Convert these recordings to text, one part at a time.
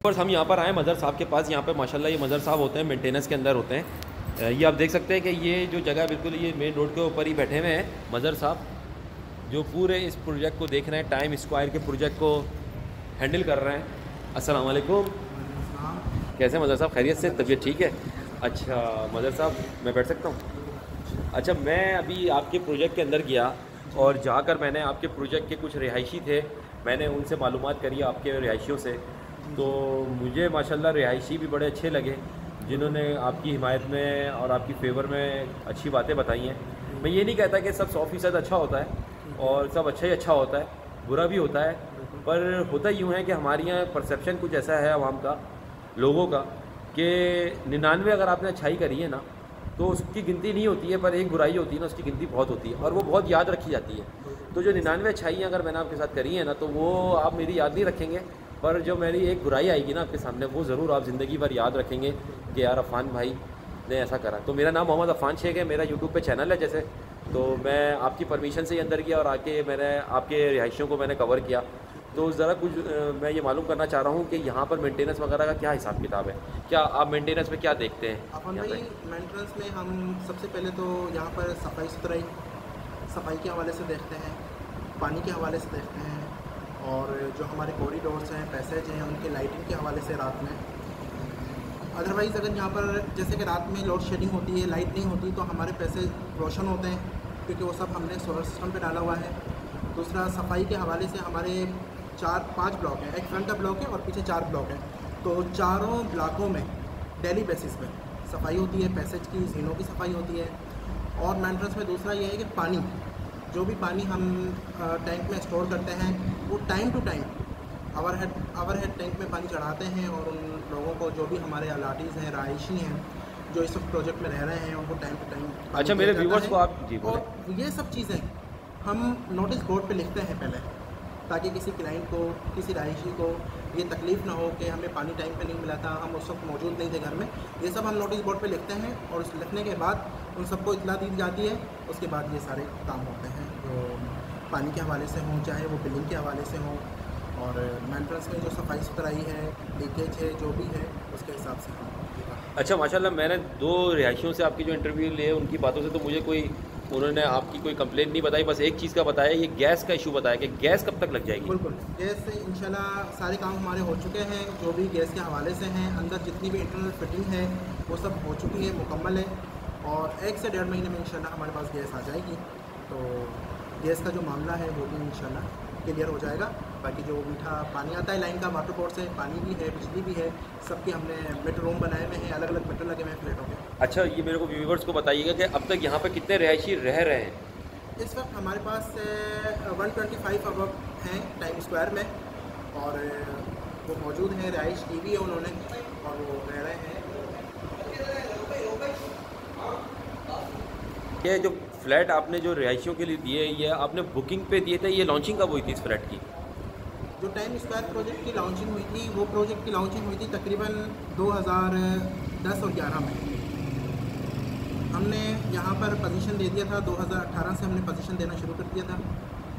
और हम यहाँ पर आए मज़र साहब के पास। यहाँ पे माशाल्लाह ये मज़र साहब होते हैं, मेंटेनेंस के अंदर होते हैं। ये आप देख सकते हैं कि ये जो जगह बिल्कुल ये मेन रोड के ऊपर ही बैठे हुए हैं मज़र साहब, जो पूरे इस प्रोजेक्ट को देख रहे हैं, टाइम स्क्वायर के प्रोजेक्ट को हैंडल कर रहे हैं। अस्सलाम वालेकुम, कैसे मज़र साहब? खैरियत से? तबीयत ठीक है? अच्छा मज़र साहब मैं बैठ सकता हूँ? अच्छा, मैं अभी आपके प्रोजेक्ट के अंदर गया और जाकर मैंने आपके प्रोजेक्ट के कुछ रिहायशी थे, मैंने उनसे मालूमात करी आपके रिहायशियों से। तो मुझे माशाल्लाह रिहायशी भी बड़े अच्छे लगे, जिन्होंने आपकी हिमायत में और आपकी फेवर में अच्छी बातें बताई हैं। मैं ये नहीं कहता कि सब 100% अच्छा होता है और सब अच्छा ही अच्छा होता है, बुरा भी होता है, पर होता यूँ है कि हमारे यहाँ परसेप्शन कुछ ऐसा है आवाम का, लोगों का, कि 99 अगर आपने अच्छाई करी है ना तो उसकी गिनती नहीं होती है, पर एक बुराई होती है ना उसकी गिनती बहुत होती है और वो बहुत याद रखी जाती है। तो जो 99 अच्छाइयाँ अगर मैंने आपके साथ करी है ना तो वो आप मेरी याद नहीं रखेंगे, पर जो मेरी एक बुराई आएगी ना आपके सामने वो ज़रूर आप ज़िंदगी भर याद रखेंगे कि यार अफ़ान भाई ने ऐसा करा। तो मेरा नाम मोहम्मद अफ़ान शेख है, मेरा यूट्यूब पे चैनल है जैसे। तो मैं आपकी परमिशन से ही अंदर गया और आके मैंने आपके रिहायशियों को मैंने कवर किया। तो ज़रा कुछ मैं ये मालूम करना चाह रहा हूँ कि यहाँ पर मेंटेनेंस वगैरह का क्या हिसाब किताब है? क्या आप मेंटेनेंस में क्या देखते हैं? अपन भाई मेंटेनेंस में हम सबसे पहले तो यहाँ पर सफाई के हवाले से देखते हैं, पानी के हवाले से देखते हैं, और जो हमारे कॉरिडोर्स हैं, पैसेज हैं, उनके लाइटिंग के हवाले से रात में। अदरवाइज़ अगर यहाँ पर जैसे कि रात में लोड शेडिंग होती है, लाइट नहीं होती, तो हमारे पैसेज रोशन होते हैं क्योंकि वो सब हमने सोलर सिस्टम पे डाला हुआ है। दूसरा, सफाई के हवाले से हमारे 4-5 ब्लॉक हैं, एक फ्रंट का ब्लॉक है और पीछे 4 ब्लॉक हैं। तो चारों ब्लॉकों में डेली बेसिस पे सफाई होती है, पैसेज की, जीनों की सफाई होती है। और मेंटेनेंस में दूसरा ये है कि पानी, जो भी पानी हम टैंक में स्टोर करते हैं वो time to time our head tank में पानी चढ़ाते हैं, और उन लोगों को जो भी हमारे अलाटीज़ हैं, रहायशी हैं, जो इस प्रोजेक्ट में रह रहे हैं, उनको टाइम टू टाइम। अच्छा, मेरे व्यूवर्स को आप जी बोलें। और ये सब चीज़ें हम नोटिस बोर्ड पे लिखते हैं पहले, ताकि किसी क्लाइंट को, किसी रहायशी को ये तकलीफ़ ना हो कि हमें पानी टाइम पे नहीं मिला था, हम उस वक्त मौजूद नहीं थे घर में। ये सब हम नोटिस बोर्ड पे लिखते हैं और उस लिखने के बाद उन सबको इतला दी जाती है। उसके बाद ये सारे काम होते हैं जो पानी के हवाले से हों, चाहे वो बिलिंग के हवाले से हों, और मेंटेनेंस में जो सफाई सुथराई है, लीकेज है, जो भी है उसके हिसाब से हम। अच्छा माशाल्लाह, मैंने 2 रिहायशियों से आपकी जो इंटरव्यू लिए उनकी बातों से तो मुझे उन्होंने आपकी कोई कंप्लेंट नहीं बताई, बस एक चीज़ का बताया, ये गैस का इशू बताया कि गैस कब तक लग जाएगी? बिल्कुल, गैस से इंशाल्लाह सारे काम हमारे हो चुके हैं, जो भी गैस के हवाले से हैं। अंदर जितनी भी इंटरनल फिटिंग है वो सब हो चुकी है, मुकम्मल है, और 1 से 1.5 महीने में इंशाल्लाह हमारे पास गैस आ जाएगी। तो गैस का जो मामला है वो भी इंशाल्लाह क्लियर हो जाएगा। बाकी जो मीठा पानी आता है लाइन का, वाटर बोर्ड से पानी भी है, बिजली भी है, सबके हमने मीटर रूम बनाए हुए हैं, अलग अलग मीटर लगे हुए हैं फ्लैटों के। अच्छा, ये मेरे को व्यूवर्स को बताइएगा कि अब तक यहाँ पे कितने रिहायशी रह रहे हैं? इस वक्त हमारे पास 125 अबव हैं टाइम स्क्वायर में, और वो मौजूद हैं, रिहाइश की भी है उन्होंने, और वो रह रहे हैं। ये जो फ्लैट आपने जो रिहायशियों के लिए दिए, ये आपने बुकिंग पे दिए थे, ये लॉन्चिंग कब हुई थी इस फ्लैट की? जो टाइम स्क्वायर प्रोजेक्ट की लॉन्चिंग हुई थी, वो प्रोजेक्ट की लॉन्चिंग हुई थी तकरीबन 2010 और 11 में। हमने यहाँ पर पोजीशन दे दिया था, 2018 से हमने पोजीशन देना शुरू कर दिया था,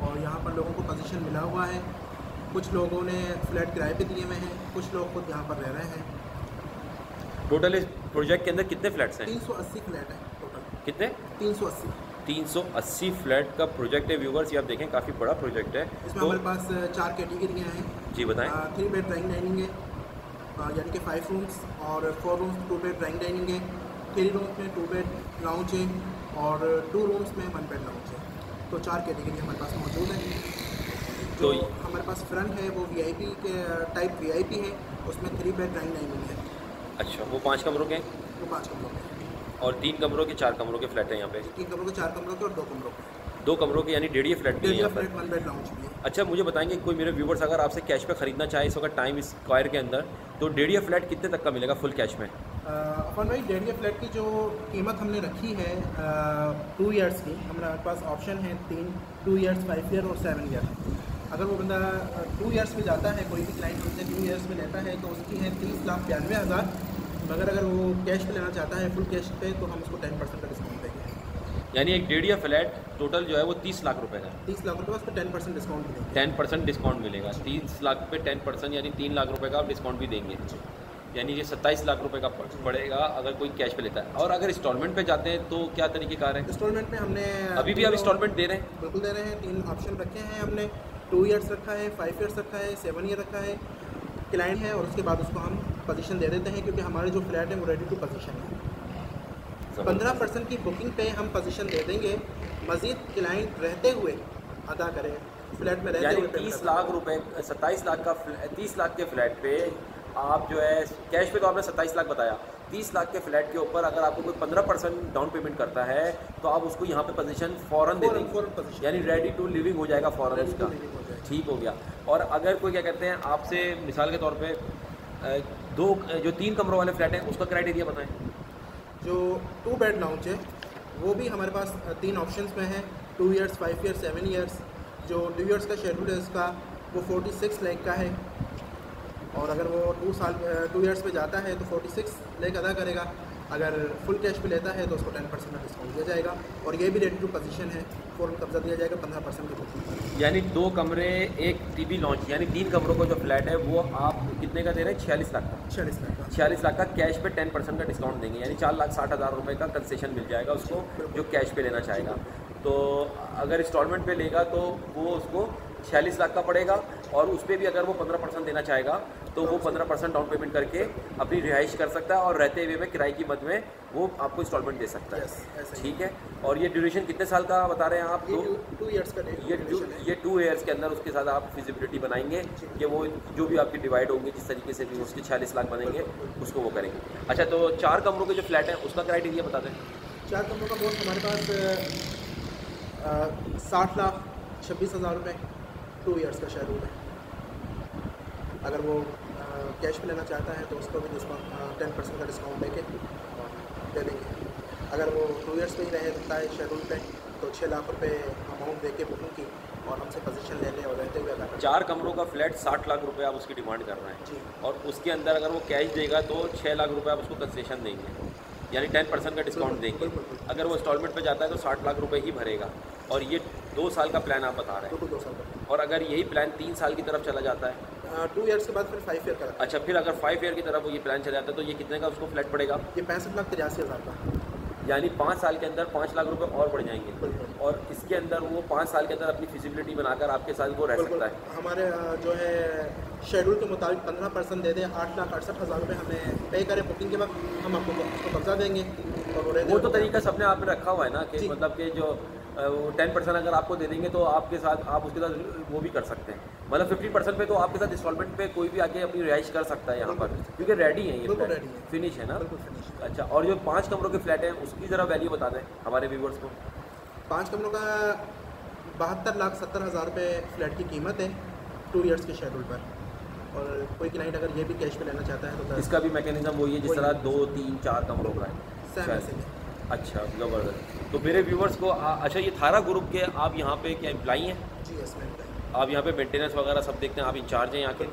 और यहाँ पर लोगों को पोजीशन मिला हुआ है। कुछ लोगों ने फ्लैट किराए पे दिए हुए हैं, कुछ लोग खुद यहाँ पर रह रहे हैं। टोटल इस प्रोजेक्ट के अंदर कितने फ्लैट्स हैं? 380 फ्लैट है टोटल। कितने? 380। 380 फ्लैट का प्रोजेक्ट है व्यूवर्स, ये आप देखें काफ़ी बड़ा प्रोजेक्ट है। इसमें तो हमारे पास 4 कैटेगरियाँ हैं। जी बताएं। 3 बेड ड्राइंग डाइनिंग है, यानी कि 5 रूम्स, और 4 रूम्स 2 बेड ड्राइंग डाइनिंग है, 3 रूम्स में 2 बेड लाउंज है, और 2 रूम्स में 1 बेड लाउंज है। तो 4 कैटेगरी हमारे पास मौजूद है। जो हमारे पास फ्रंट है वो VIP के टाइप VIP है, उसमें 3 बेड ड्राइंग डाइनिंग है। अच्छा, वो 5 कमरों के? वो 5 कमरों के, और 3 कमरों के 4 कमरों के फ्लैट हैं यहाँ पे? 3 कमरों के, 4 कमरों के और 2 कमरों के। 2 कमरों के यानी 1.5 फ्लैट भी है यहाँ पर? 1 बेड लाउंज भी है। अच्छा, मुझे बताएंगे कोई मेरे व्यूवर्स अगर आपसे कैश पे ख़रीदना चाहे इस वक्त टाइम स्क्वायर के अंदर, तो 1.5 फ्लैट कितने तक का मिलेगा फुल कैश में? अपन भाई 1.5 फ्लैट की जो कीमत हमने रखी है 2 ईयर्स की, हमारे पास ऑप्शन है 2 ईयर्स, 5 ईयर और 7 ईयर। अगर वो बंदा 2 ईयर्स में जाता है, कोई भी क्लाइंट हमसे 2 ईयर्स में लेता है, तो उसकी है 30,92,000। मगर अगर वो कैश पे लेना चाहता है, फुल कैश पे, तो हम उसको 10% का डिस्काउंट देंगे। यानी एक डेढ़िया फ्लैट टोटल जो है वो 30 लाख रुपए का है। 30 लाख रुपये, उस पर 10% डिस्काउंट मिलेगा। 10% डिस्काउंट मिलेगा। 30 लाख पे 10% यानी 3 लाख रुपए का आप डिस्काउंट भी देंगे, यानी ये 27 लाख रुपए का पड़ेगा अगर कोई कैश पे लेता है। और अगर इंस्टॉलमेंट पे जाते हैं तो क्या तरीक़ेकार है? इंस्टॉलमेंट में हमने अभी भी आप इंस्टॉलमेंट दे रहे हैं? बिल्कुल दे रहे हैं। 3 ऑप्शन रखे हैं हमने, 2 ईयर्स रखा है, 5 ईयर्स रखा है, 7 ईयर रखा है। क्लाइंट है और उसके बाद उसको हम पोजीशन दे देते हैं, क्योंकि हमारे जो फ्लैट है वो रेडी टू पोजीशन है। 15% की बुकिंग पे हम पोजीशन दे देंगे, मज़ीद क्लाइंट रहते हुए अदा करें, फ्लैट में रहते हुए। 30 लाख रुपए 27 लाख का 30 लाख के फ्लैट पे आप जो है कैश पे तो आपने 27 लाख बताया, 30 लाख के फ्लैट के ऊपर अगर आपको कोई 15% डाउन पेमेंट करता है तो आप उसको यहाँ पे पोजीशन फ़ौरन दे देंगे, यानी रेडी टू लिविंग हो जाएगा फ़ौरन उसका। ठीक हो गया। और अगर कोई क्या कहते हैं आपसे मिसाल के तौर पे जो 3 कमरों वाले फ्लैट हैं उसका क्राइटेरिया बताएं। जो 2 बेड लाउंज है वो भी हमारे पास 3 ऑप्शंस में है, 2 ईयर्स, 5 ईयर्स, 7 ईयर्स। जो 2 ईयर्स का शेड्यूल है उसका वो 46 लाख का है, और अगर वो 2 ईयर्स पे जाता है तो 46 लाख अदा करेगा। अगर फुल कैश पे लेता है तो उसको 10% का डिस्काउंट दिया जाएगा, और ये भी रेडी टू पोजीशन है, फ़ौरन कब्जा दिया जाएगा 15% की बुकिंग पर। यानी 2 कमरे 1 टीवी लॉन्च, यानी 3 कमरों का जो फ्लैट है वो आप कितने का दे रहे हैं? 46 लाख का। 46 लाख का। 46 लाख का कैश पे 10% का डिस्काउंट देंगे, यानी 4,60,000 रुपये का कंसेशन मिल जाएगा उसको जो कैश पे लेना चाहेगा। तो अगर इंस्टॉलमेंट पे लेगा तो वो उसको 46 लाख का पड़ेगा, और उस पर भी अगर वो 15% देना चाहेगा तो वो 15% डाउन पेमेंट करके अपनी रिहाइश कर सकता है, और रहते हुए में किराए की मद में वो आपको इंस्टॉलमेंट दे सकता है। ठीक है। और ये ड्यूरेशन कितने साल का बता रहे हैं आप? 2 ईयर्स का। ये 2 ईयर्स के अंदर उसके साथ आप फिजिबिलिटी बनाएंगे कि वो जो भी आपकी डिवाइड होंगे जिस तरीके से भी उसके 46 लाख बनेंगे उसको वो करेंगे। अच्छा, तो 4 कमरों के जो फ्लैट हैं उसका क्राइटेरिया बता दें। 4 कमरों का बोर्ड हमारे पास 60 लाख 26,000 रुपये 2 ईयर्स का शेड्यूल है। अगर वो कैश पे लेना चाहता है तो उसको भी डिस्काउंट 10% का डिस्काउंट देके दे देंगे। अगर वो 2 ईयर्स पे ही रहता है शेड्यूल पे तो 6 लाख रुपए अमाउंट दे के बुकिंग की और हमसे पोजीशन ले लें और रहते हुए अदा करें। 4 कमरों का फ्लैट 60 लाख रुपए आप उसकी डिमांड कर रहे हैं जी, और उसके अंदर अगर वो कैश देगा तो 6 लाख रुपए आप उसको कंसेशन देंगे, यानी 10% का डिस्काउंट देंगे। अगर वो इंस्टॉलमेंट पे जाता है तो 60 लाख रुपए ही भरेगा, और ये 2 साल का प्लान आप बता रहे हैं। 2 साल का। और अगर यही प्लान 3 साल की तरफ चला जाता है 2 ईयर्स के बाद फिर 5 ईयर का। अच्छा, फिर अगर 5 ईयर की तरफ वो ये प्लान चला जाता है तो ये कितने का उसको फ्लैट पड़ेगा? ये 65,83,000 का, यानी 5 साल के अंदर 5 लाख रुपए और बढ़ जाएंगे, और इसके अंदर वो 5 साल के अंदर अपनी फिजिबिलिटी बनाकर आपके साथ वो रह सकता है। हमारे जो है शेड्यूल के मुताबिक 15% दे दें, 8,68,000 रुपये हमें पे करें बुकिंग के वक्त, हम आपको उसको कब्जा देंगे। और वो तो तरीका सबने आप में रखा हुआ है ना कि मतलब कि जो 10% अगर आपको दे देंगे तो आपके साथ आप उसके साथ वो भी कर सकते हैं, मतलब 50% पे तो आपके साथ इंस्टॉलमेंट पे कोई भी आके अपनी रिहाइश कर सकता है यहाँ पर, क्योंकि रेडी है ये फ्लैट, फिनिश है ना। अच्छा, और जो 5 कमरों के फ्लैट हैं उसकी ज़रा वैल्यू बता दें हमारे व्यूवर्स को। 5 कमरों का 72,70,000 रुपये फ्लैट की कीमत है 2 ईयर्स के शेड्यूल पर, और कोई क्लाइंट अगर ये भी कैश पे लेना चाहता है तो इसका भी मैकेनिज्म वही है जिस तरह 2, 3, 4 कमरों का है। अच्छा, ज़बरदस्त। तो मेरे व्यूवर्स को अच्छा, ये थारा ग्रुप के आप यहाँ पे क्या एम्प्लॉई हैं? जी, यस मैम। आप यहाँ पे मेंटेनेंस वगैरह सब देखते हैं, आप इंचार्ज हैं यहाँ के?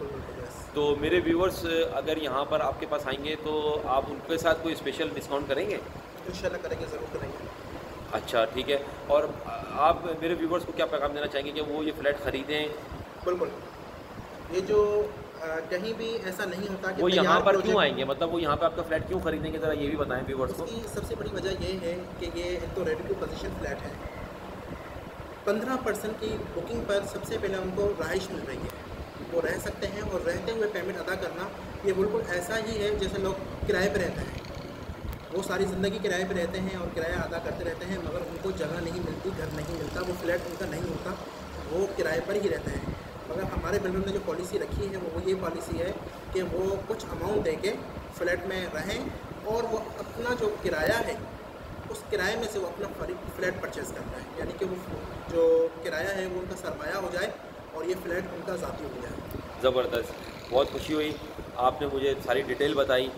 तो मेरे व्यूवर्स अगर यहाँ पर आपके पास आएंगे तो आप उनके साथ कोई स्पेशल डिस्काउंट करेंगे? इंशाल्लाह करेंगे, ज़रूर करेंगे। अच्छा, ठीक है। और आप मेरे व्यूवर्स को क्या पैगाम देना चाहेंगे कि वो ये फ्लैट ख़रीदें? बिल्कुल, ये जो कहीं भी ऐसा नहीं होता कि वो यहाँ पर क्यों आएंगे, मतलब वो यहाँ पे आपका फ्लैट क्यों खरीदेंगे, ज़रा ये भी बताएं व्यूवर्स को। इसकी सबसे बड़ी वजह ये है कि ये एक तो रेडी टू पोजीशन फ्लैट है, 15% की बुकिंग पर सबसे पहले उनको रहाइश मिल रही है, वो रह सकते हैं, और रहते हुए पेमेंट अदा करना ये बिल्कुल ऐसा ही है जैसे लोग किराए पर रहते हैं। वो सारी ज़िंदगी किराए पर रहते हैं और किराया अदा करते रहते हैं, मगर उनको जगह नहीं मिलती, घर नहीं मिलता, वो फ्लैट उनका नहीं होता, वो किराए पर ही रहते हैं। मगर हमारे बिल्डर ने जो पॉलिसी रखी है वो ये पॉलिसी है कि वो कुछ अमाउंट दे के फ्लैट में रहें, और वो अपना जो किराया है उस किराए में से वो अपना फ्लैट परचेज़ करता है, यानी कि वो जो किराया है वो उनका सरमाया हो जाए और ये फ्लैट उनका ज़ाती हो जाए। ज़बरदस्त, बहुत खुशी हुई, आपने मुझे सारी डिटेल बताई,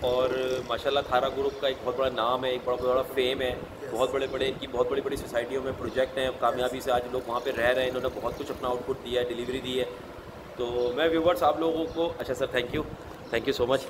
और माशाल्लाह थारा ग्रुप का एक बहुत बड़ा नाम है, एक बहुत बड़ा फेम है, बहुत बड़े इनकी बहुत बड़ी सोसाइटियों में प्रोजेक्ट हैं, कामयाबी से आज लोग वहाँ पे रह रहे हैं, इन्होंने बहुत कुछ अपना आउटपुट दिया है, डिलीवरी दी है। तो मैं व्यूवर्स आप लोगों को, अच्छा sir, thank you so much.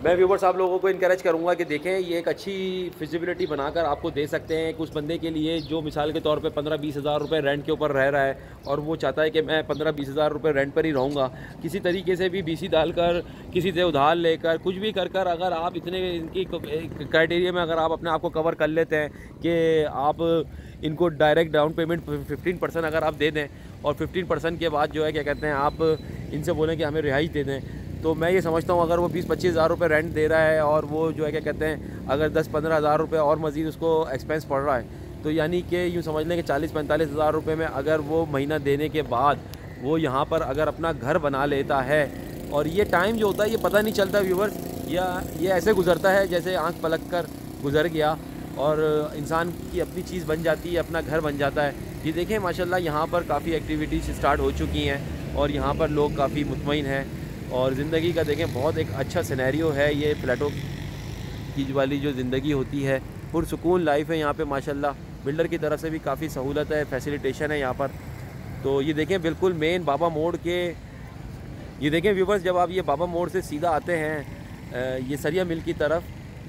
मैं व्यूवर्स आप लोगों को इनकरेज करूंगा कि देखें ये एक अच्छी फिजिबिलिटी बनाकर आपको दे सकते हैं कुछ बंदे के लिए जो मिसाल के तौर पे 15-20 हज़ार रुपये रेंट के ऊपर रह रहा है और वो चाहता है कि मैं 15-20 हज़ार रुपये रेंट पर ही रहूँगा, किसी तरीके से भी बीसी डालकर किसी से उधार लेकर कुछ भी कर अगर आप इतने इनकी क्राइटेरिया में अगर आप अपने आप को कवर कर लेते हैं कि आप इनको डायरेक्ट डाउन पेमेंट 15% अगर आप दे दें और 15% के बाद जो है क्या कहते हैं आप इनसे बोलें कि हमें रिहाई दे दें, तो मैं ये समझता हूँ अगर वो 20-25 हज़ार रुपये रेंट दे रहा है और वो जो है क्या कहते हैं अगर 10-15 हज़ार रुपये और मज़ीद उसको एक्सपेंस पड़ रहा है तो यानी कि यूँ समझ लें कि 40-45 हज़ार रुपये में अगर वो महीना देने के बाद वो यहाँ पर अगर अपना घर बना लेता है और ये टाइम जो होता है ये पता नहीं चलता व्यूवर्स, या ये ऐसे गुजरता है जैसे आँख पलक कर गुजर गया और इंसान की अपनी चीज़ बन जाती है, अपना घर बन जाता है। ये देखें माशाल्लाह यहाँ पर काफ़ी एक्टिविटीज़ स्टार्ट हो चुकी हैं और यहाँ पर लोग काफ़ी मुतमईन हैं और ज़िंदगी का देखें बहुत एक अच्छा सिनेरियो है। ये फ्लैटों की वाली जो ज़िंदगी होती है पुरसुकून लाइफ है यहाँ पे माशाल्लाह। बिल्डर की तरफ से भी काफ़ी सहूलत है, फैसिलिटेशन है यहाँ पर। तो ये देखें बिल्कुल मेन बाबा मोड़ के, ये देखें व्यूवर्स जब आप ये बाबा मोड़ से सीधा आते हैं ये सरिया मिल की तरफ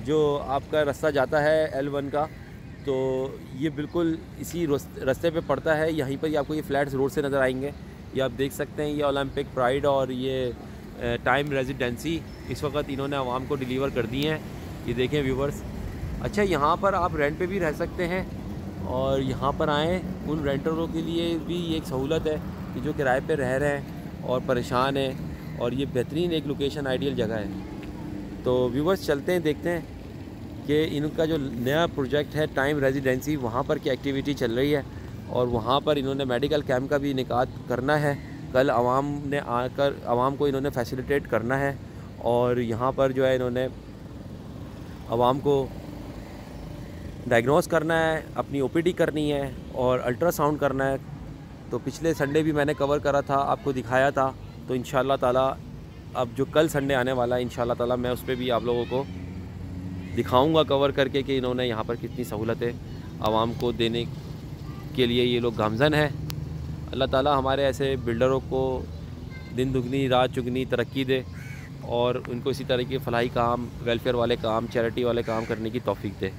जो आपका रास्ता जाता है L1 का, तो ये बिल्कुल इसी रास्ते पे पड़ता है। यहीं पर ही आपको ये फ्लैट्स रोड से नज़र आएंगे। ये आप देख सकते हैं ये ओलंपिक प्राइड और ये टाइम रेजिडेंसी इस वक्त इन्होंने आवाम को डिलीवर कर दी हैं। ये देखें व्यूवर्स। अच्छा यहाँ पर आप रेंट पे भी रह सकते हैं और यहाँ पर आएँ, उन रेंटरों के लिए भी ये एक सहूलत है कि जो किराए पे रह रहे हैं और परेशान हैं, और ये बेहतरीन एक लोकेशन आइडियल जगह है। तो व्यूवर्स चलते हैं देखते हैं कि इनका जो नया प्रोजेक्ट है टाइम रेजिडेंसी वहाँ पर क्या एक्टिविटी चल रही है और वहाँ पर इन्होंने मेडिकल कैंप का भी इनेकाद करना है। कल आवाम ने आकर आवाम को इन्होंने फैसिलिटेट करना है और यहाँ पर जो है इन्होंने आवाम को डायग्नोस करना है, अपनी ओपीडी करनी है और अल्ट्रासाउंड करना है। तो पिछले संडे भी मैंने कवर करा था, आपको दिखाया था। तो इंशाअल्लाह ताला अब जो कल संडे आने वाला है इंशाअल्लाह ताला मैं उस पर भी आप लोगों को दिखाऊंगा कवर करके कि इन्होंने यहाँ पर कितनी सहूलतें आवाम को देने के लिए ये लोग गामज़न है। अल्लाह ताला हमारे ऐसे बिल्डरों को दिन दुगनी रात चुगनी तरक्की दे और उनको इसी तरह के फलाही काम, वेलफेयर वाले काम, चैरिटी वाले काम करने की तौफीक दे।